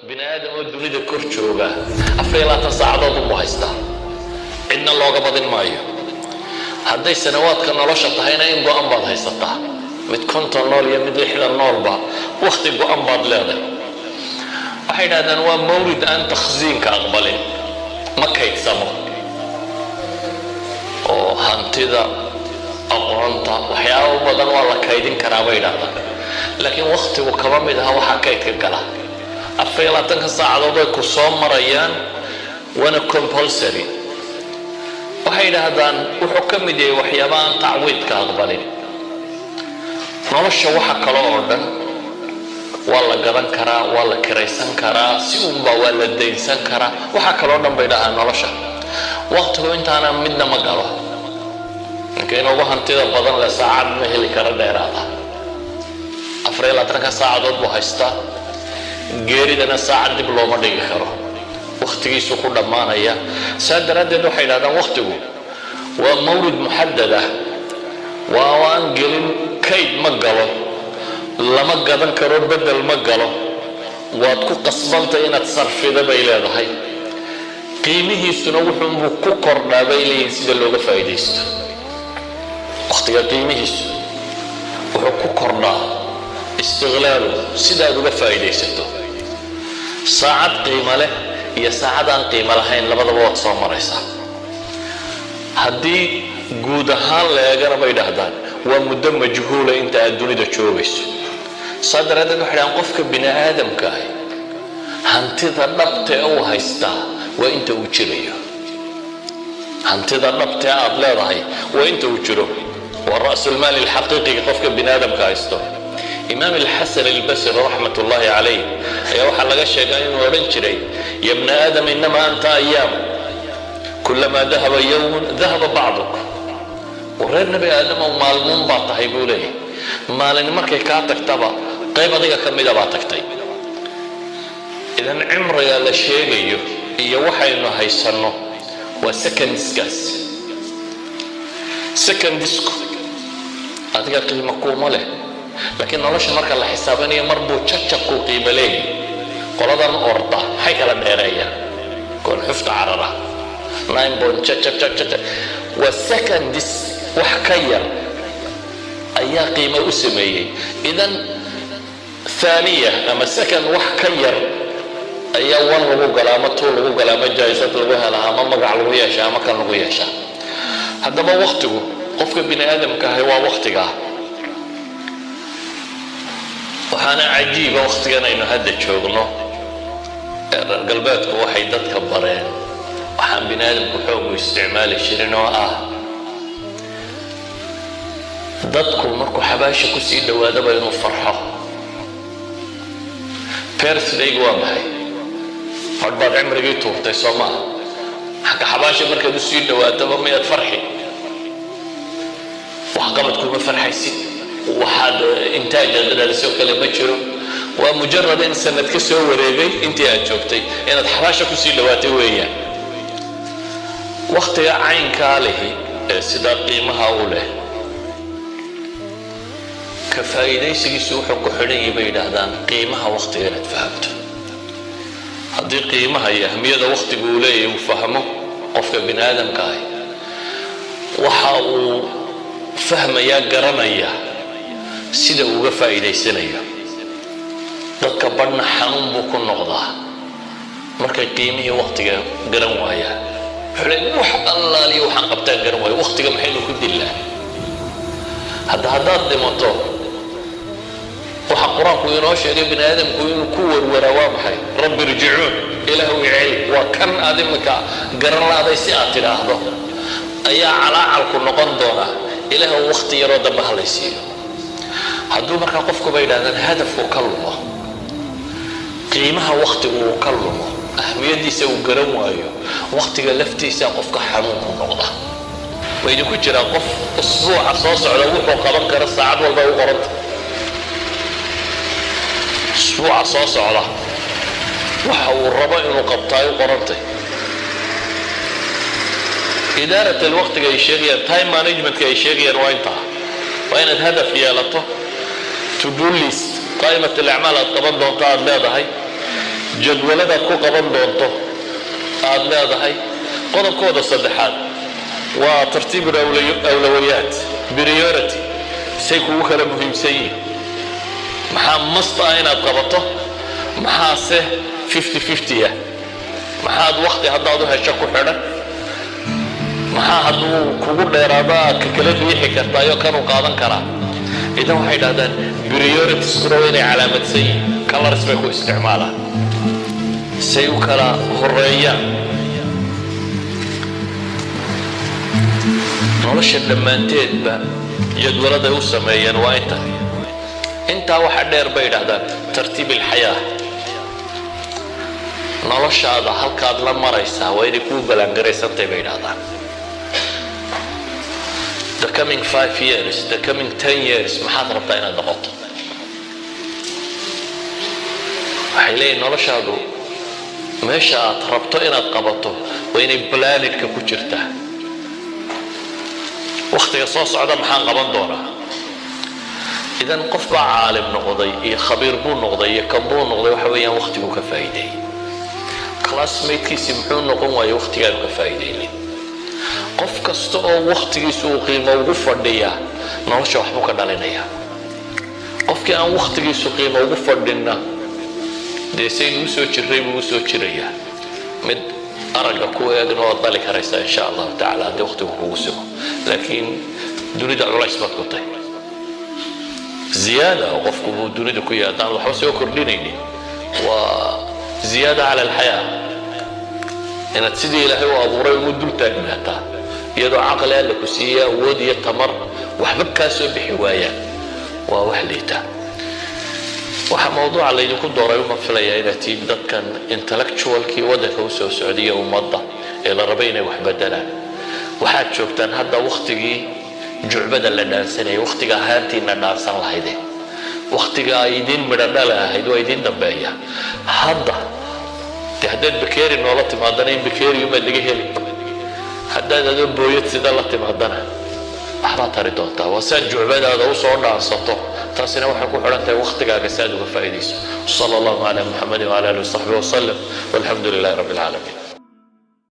bini aadam oo dunida kor jooga 24 saacadood u haysta inna looga badin maayo hadday sanawaadka nolosha tahayna in go'an baad haysataa mid konton nool iyo mid lixdan noolba waqti go'an baad leedahay waxay yidhahdaan waa mawlid aan takhsiinka aqbalin ma kaydsamo oo hantida aqoonta waxyaabo badan waa la kaydin karaa bay yidhahdaan laakiin waqtigu kaba mid aha waxaa kaydka gala 24 saacadood ay ku soo marayaan wana compulsory waxay yidhaahdaan wuxuu ka mid yahay waxyaabaha aan tacwiidka aqbalin nolosha waxa kale oo dhan waa la gadan karaa waa la kiraysan karaa si unba waa la daynsan karaa waxa kale oo dhan bay dhahaan nolosha waqtigu intaana midna ma galo ninka ugu hantida badan la saacad ma heli kara dheeraada 24 saacadood buu haystaa geeridana saacad dib looma dhigi karo waqtigiisu ku dhamaanaya saadaradeed waxay yiraahdaan waqtigu waa mawlid muhaddad ah waan gelin kayd ma galo lama gadan karo bedel ma galo waad ku qasbantay inaad sarfida bay leedahay qiimihiisuna wuxuu ku kordhaa bay leeyihiin sida looga faa'iideysto waqtiga qiimihiisu wuxuu ku kordhaa istiglaal sida aad uga faa'iideysato saacad qiimo leh iyo saacad aan qiimo lahayn labadaba waad soo maraysaa haddii guud ahaan la eegana bay dhahdaan waa muddo majhuula inta aad dunida joogayso saadaradeed waxay dhahaan qofka bini aadamka ah hantida dhabta ee uu haystaa waa inta uu jirayo hantida dhabta ee aad leedahay waa inta uu jiro waa ra'sulmaal alxaqiiqi qofka bini aadamka haysto إمام الحسن البصري رحمة الله عليه يا واحد لقى شيء ورن جري يا ابن آدم إنما أنت أيام كلما ذهب يوم ذهب بعضك وغير نبي آدم ومال منبط هيقول لي مال إن مركي كاتك تبا قيمة ذيك كم إذا بعتك تي إذا عمر يا لشيء يا واحد إنه هيسنه وسكن ديسكاس سكن ديسكو هذيك قيمة قومة له لكن nolosha marka la xisaabanayo marbu jajabku qiimo leeyahay qoladan orda hay kala dheereeyaan koon xufta carara 9 wa seconds wax ka yar ayaa qiimo u sameeyay idan thaniya ama second wax ka yar ayaa wan lagu galaamo tool lagu galaamo jaayisad lagu helaa ama magac lagu yeeshaa ama kan lagu yeeshaa haddaba waqtigu qofka bini aadamka ah waa waqtiga waxaana cajiib waqtigan aynu hadda joogno galbeedku waxay dadka bareen waxaan bini aadamku xoog u isticmaali jirin oo ah dadku markuu xabaasha ku sii dhawaadaba inuu farxo birthday waa maxay marbaad cimrigii tuurtay soo maaha xagga xabaasha markaad u sii dhawaataba miyaad farxi waxqabadkuma farxaysid waxaad intaajada soo kale ma jiro waa mujarrad in sanad ka soo wareegay intii aad joogtay inaad xabaasha ku sii dhawaatay weeyaan waqtiga caynka leh sida qiimaha u leh ka faa'iidaysigiisu wuxuu ku xidhan yahay bay yiraahdaan qiimaha waqtiga inaad fahamto haddii qiimaha iyo ahmiyada waqtigu uu leeyahay uu fahmo qofka bini aadamka ah waxa uu fahmayaa garanaya sida uga faa'iideysanayo dadka badna xanuun buu ku noqdaa markay qiimihii waqtiga garan waayaan xulay wax allaali waxaan qabtaan garan waayo waqtiga maxay ku dilaa haddaad dhimato waxa quraanku inoo sheegay bini aadamku inuu ku warwaraa waa maxay rabbi rjicuun ilaahu yacil waa kan adimka garan laaday si aad tiraahdo ayaa calaacal ku noqon doona ilaahu waqti yaro damba halaysiiyo hadduu markaa qofku bay yidhahdaan hadafku ka lumo qiimaha waqtigu uu ka lumo ahmiyadiisa uu garan waayo waqtiga laftiisa qofka xanuun ku noqda wayna ku jiraa qof usbuuca soo socda wuxuu qaban kara saacad walba u qoranta usbuuca soo socda waxa uu rabo inuu qabtaayo u qorantay إدارة الوقت كي يشغل time management كي يشغل وينتهى وين الهدف يا لطه to do list قائمة الأعمال الطبق دون قاعد لا ضحي jadwaladaad ku qaban doonto aad leedahay. qodobkooda saddexaad waa tartiib awlawiyaat, priority, say kugu kala muhiimsan yihiin. maxaa must ah inaad qabato, maxaase 50-50 ah, maxaad waqti haddaad u hesho ku xidhan, maxaa hadduu kugu dheeraado aad ka kala riixi kartaayo kanuu qaadan karaa. idan waxay dhahdaan priorities kuna waa inay calaamadsan yihiin, colors bay ku isticmaalaan say u kala horeeyaan. nolosha dhammaanteedba jadwaladay u sameeyeen waa intaa waxa dheer bay dhahdaan tartiib alxayaa. noloshaada halkaad la maraysaa waa inay kuu ballaangaraysantay bay dhahdaan. the coming 5 years, the coming 10 years maxaad rabtaa inaad noqoto. waxay leeyihin noloshaadu meesha aad rabto inaad qabato waa inay planetka ku jirtaa. waqtiga soo socda maxaan qaban doonaa. idan qof baa caalim noqday iyo khabiir buu noqday iyo kan buu noqday waxa weeyaan waqtigu ka faa'iiday. classmatekiisi muxuu noqon waayo waqtigaanu ka faa'iidaynin. qof kasta oo waqtigiisu uu qiimo ugu fadhiyaa nolosha waxbuu ka dhalinayaa. qofkii aan waqtigiisu qiimo ugu fadhinna dee saynu usoo jirray buu usoo jirayaa. mid aragga ku eegna waad dhali karaysaa insha allahu tacaala haddii waqtigu kugu sugo, laakiin dunida culays baad ku tahay ziyaada. qofku buu dunida ku yahay haddaan waxba soo kordhinaynin waa ziyaada cala alxayaa. inaad sidii ilaahay u abuuray ugu dul taagnaataa iyadoo caqli alla ku siiya awood iyo tamar waxba kaa soo bixi waayaan waa wax liita. waxaa mawduuca laydinku dooray uma filayaa inaad tihiin dadkan intellectualkii waddanka u soo socdiya ummadda ee la rabay inay wax bedelaan. waxaad joogtaan hadda waqtigii jucbada la dhaansanayay, waqtiga ahaantiina dhaansan lahayde, waqtiga ay idiin midho dhala ahayd waa idiin dambeeya. hadda de haddaad bakeeri noola timaadana in bakeeriyumaad laga heli, haddaad adoo booyad sida la timaadana waxbaad tari doontaa. waa saad jucbadaada u soo dhaansato, taasina waxay ku xidhan tahay waqtigaaga saad uga faa'iidayso. sala allahu calaa muxamedin wala alihi wasaxbihi wasalam walxamdu lilahi rabbi alcaalamiin.